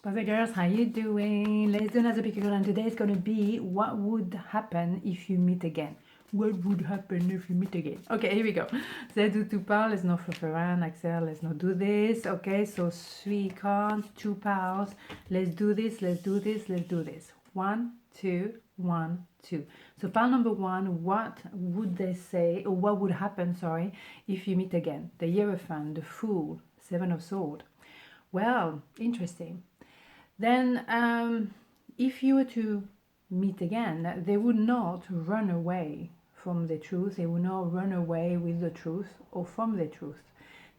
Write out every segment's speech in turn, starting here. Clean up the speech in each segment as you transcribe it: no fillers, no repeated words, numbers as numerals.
Perfect girls, how you doing? Let's do another pick and today is going to be what would happen if you meet again. What would happen if you meet again? Okay, here we go. Let's do 2 piles. Let's not flip around. Axelle, let's not do this. Okay, so 3 cards, 2 piles. Let's do this, let's do this, let's do this. 1, 2, 1, 2. So pile number 1, what would they say, or what would happen, sorry, if you meet again? The Hierophant, the Fool, 7 of Swords. Well, interesting. Then if you were to meet again, they would not run away from the truth. They would not run away with the truth or from the truth.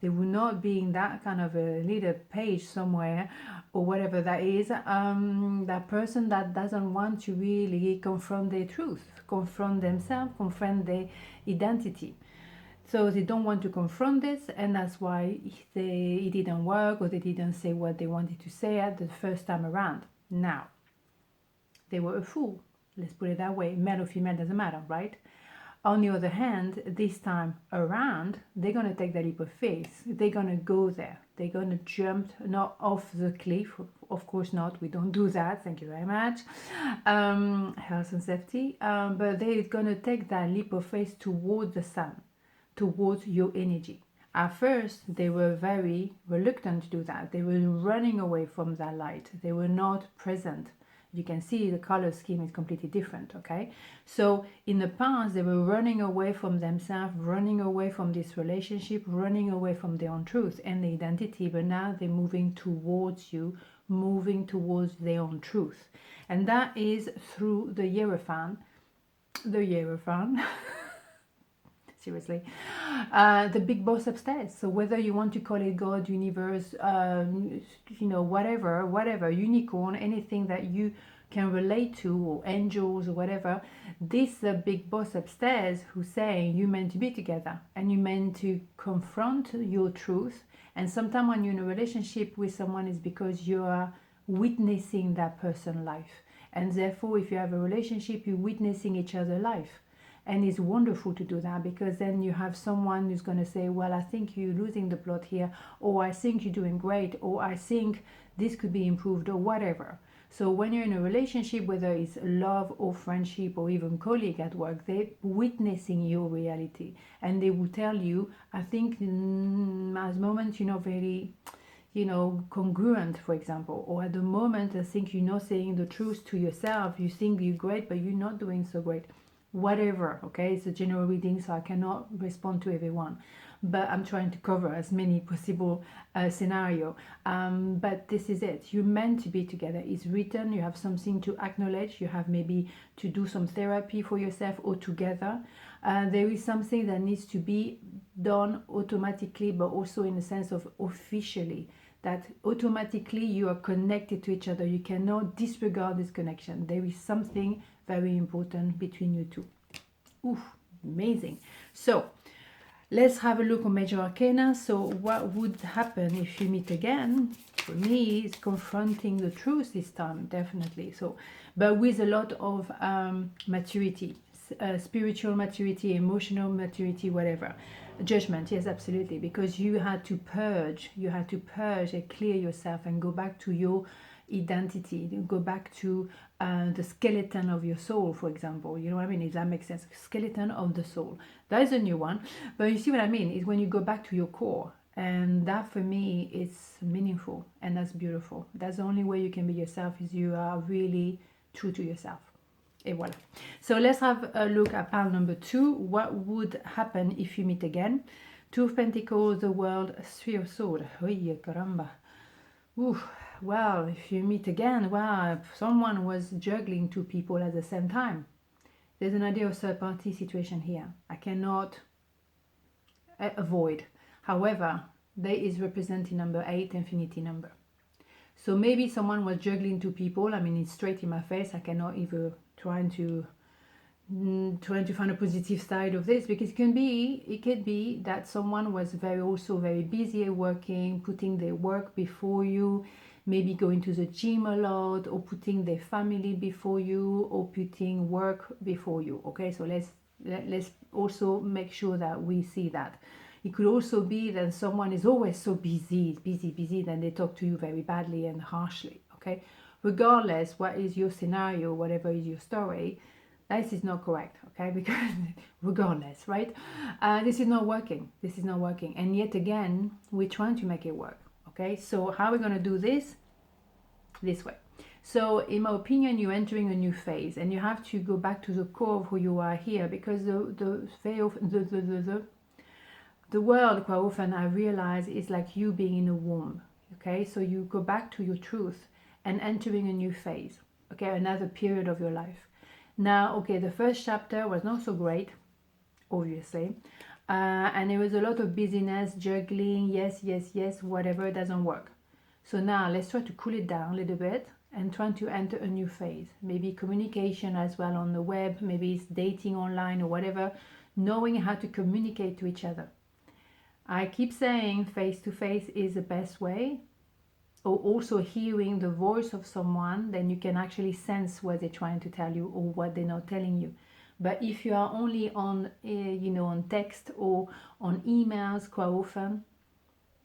They would not be in that kind of a little page somewhere or whatever that is, that person that doesn't want to really confront their truth, confront themselves, confront their identity. So they don't want to confront this, and that's why it didn't work, or they didn't say what they wanted to say at the first time around. Now, they were a fool. Let's put it that way. Male or female doesn't matter, right? On the other hand, this time around, they're going to take the leap of faith. They're going to go there. They're going to jump, not off the cliff. Of course not. We don't do that. Thank you very much. Health and safety. But they're going to take that leap of faith towards the sun, towards your energy. At first, they were very reluctant to do that. They were running away from that light. They were not present. You can see the color scheme is completely different, okay? So in the past, they were running away from themselves, running away from this relationship, running away from their own truth and their identity, but now they're moving towards you, moving towards their own truth. And that is through the Hierophant, seriously, the big boss upstairs. So whether you want to call it God, universe, you know, whatever, unicorn, anything that you can relate to, or angels or whatever, this big boss upstairs who's saying you're meant to be together and you're meant to confront your truth. And sometimes when you're in a relationship with someone, is because you are witnessing that person's life, and therefore if you have a relationship, you're witnessing each other's life. And it's wonderful to do that, because then you have someone who's going to say, well, I think you're losing the plot here, or I think you're doing great, or I think this could be improved, or whatever. So when you're in a relationship, whether it's love or friendship or even colleague at work, they're witnessing your reality, and they will tell you, I think at the moment you're not very, you know, congruent, for example, or at the moment I think you're not saying the truth to yourself. You think you're great, but you're not doing so great. Whatever, okay? It's a general reading, so I cannot respond to everyone, but I'm trying to cover as many possible scenario. But this is it. You're meant to be together. It's written. You have something to acknowledge. You have maybe to do some therapy for yourself or together. There is something that needs to be done automatically, but also in the sense of officially, that automatically you are connected to each other. You cannot disregard this connection. There is something very important between you two. Oof, amazing. So let's have a look on major arcana. So what would happen if you meet again? For me, it's confronting the truth this time, definitely. So, but with a lot of maturity, spiritual maturity, emotional maturity, whatever. Judgment, yes, absolutely, because you had to purge and clear yourself and go back to your identity, go back to the skeleton of your soul, for example. You know what I mean? If that makes sense. Skeleton of the soul. That is a new one, but you see what I mean? Is when you go back to your core, and that for me is meaningful, and that's beautiful. That's the only way you can be yourself, is you are really true to yourself. Et voila. So let's have a look at pile number 2. What would happen if you meet again? 2 of Pentacles, the World, 3 of Swords. Oye, caramba. Ooh, well, if you meet again, well, someone was juggling 2 people at the same time. There's an idea of third-party situation here. I cannot avoid. However, there is representing number 8, infinity number. So maybe someone was juggling 2 people. I mean, it's straight in my face. I cannot even trying to find a positive side of this, because it could be that someone was also very busy working, putting their work before you, maybe going to the gym a lot, or putting their family before you, or putting work before you. Okay, so let's also make sure that we see that. It could also be that someone is always so busy, that they talk to you very badly and harshly. okay? Regardless what is your scenario, whatever is your story, this is not correct, okay? Because regardless, right? This is not working. This is not working. And yet again, we're trying to make it work, okay? So how are we going to do this? This way. So in my opinion, you're entering a new phase, and you have to go back to the core of who you are here, because the world, quite often I realize, is like you being in a womb, okay? So you go back to your truth and entering a new phase, okay? Another period of your life. Now, okay, the first chapter was not so great, obviously, and there was a lot of busyness, juggling, yes, whatever, doesn't work. So now let's try to cool it down a little bit and trying to enter a new phase. Maybe communication as well on the web, maybe it's dating online or whatever, knowing how to communicate to each other. I keep saying face-to-face is the best way, or also hearing the voice of someone, then you can actually sense what they're trying to tell you or what they're not telling you. But if you are only on, on text or on emails, quite often,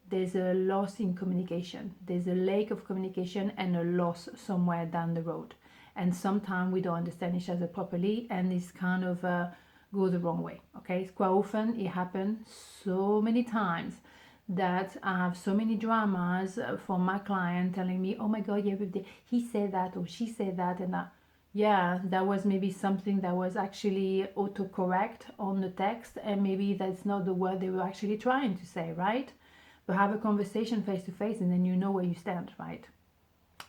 there's a loss in communication. There's a lack of communication and a loss somewhere down the road. And sometimes we don't understand each other properly, and it's kind of go the wrong way. Okay, quite often it happens so many times that I have so many dramas from my client telling me, oh my God, yeah, he said that or she said that, and yeah, that was maybe something that was actually autocorrect on the text, and maybe that's not the word they were actually trying to say, right? But have a conversation face to face, and then you know where you stand, right?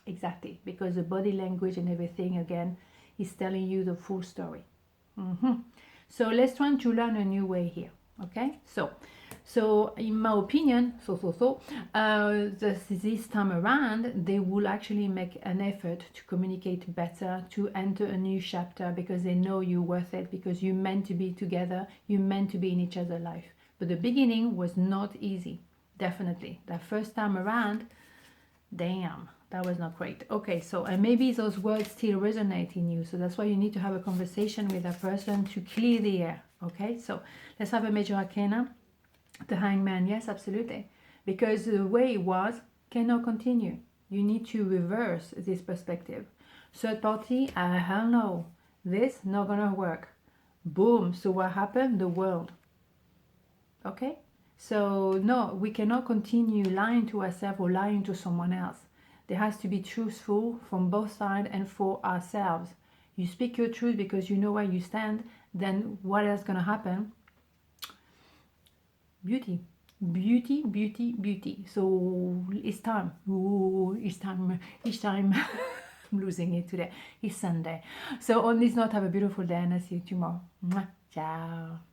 Exactly, because the body language and everything, again, is telling you the full story. So let's try to learn a new way here, okay? So in my opinion, this time around, they will actually make an effort to communicate better, to enter a new chapter, because they know you're worth it, because you're meant to be together, you're meant to be in each other's life. But the beginning was not easy, definitely. That first time around, damn, that was not great. Okay, so and maybe those words still resonate in you, so that's why you need to have a conversation with that person to clear the air. Okay, so let's have a major arcana. The Hangman. Yes, absolutely, because the way it was cannot continue. You need to reverse this perspective. Third party, hell no, this not gonna work. Boom. So what happened? The world. Okay, so no, we cannot continue lying to ourselves or lying to someone else. There has to be truthful from both sides and for ourselves. You speak your truth because you know where you stand, then what else gonna happen? Beauty, beauty, beauty, beauty. So it's time. Ooh, it's time. Each time. I'm losing it today. It's Sunday. So on this note, have a beautiful day, and I'll see you tomorrow. Mwah. Ciao.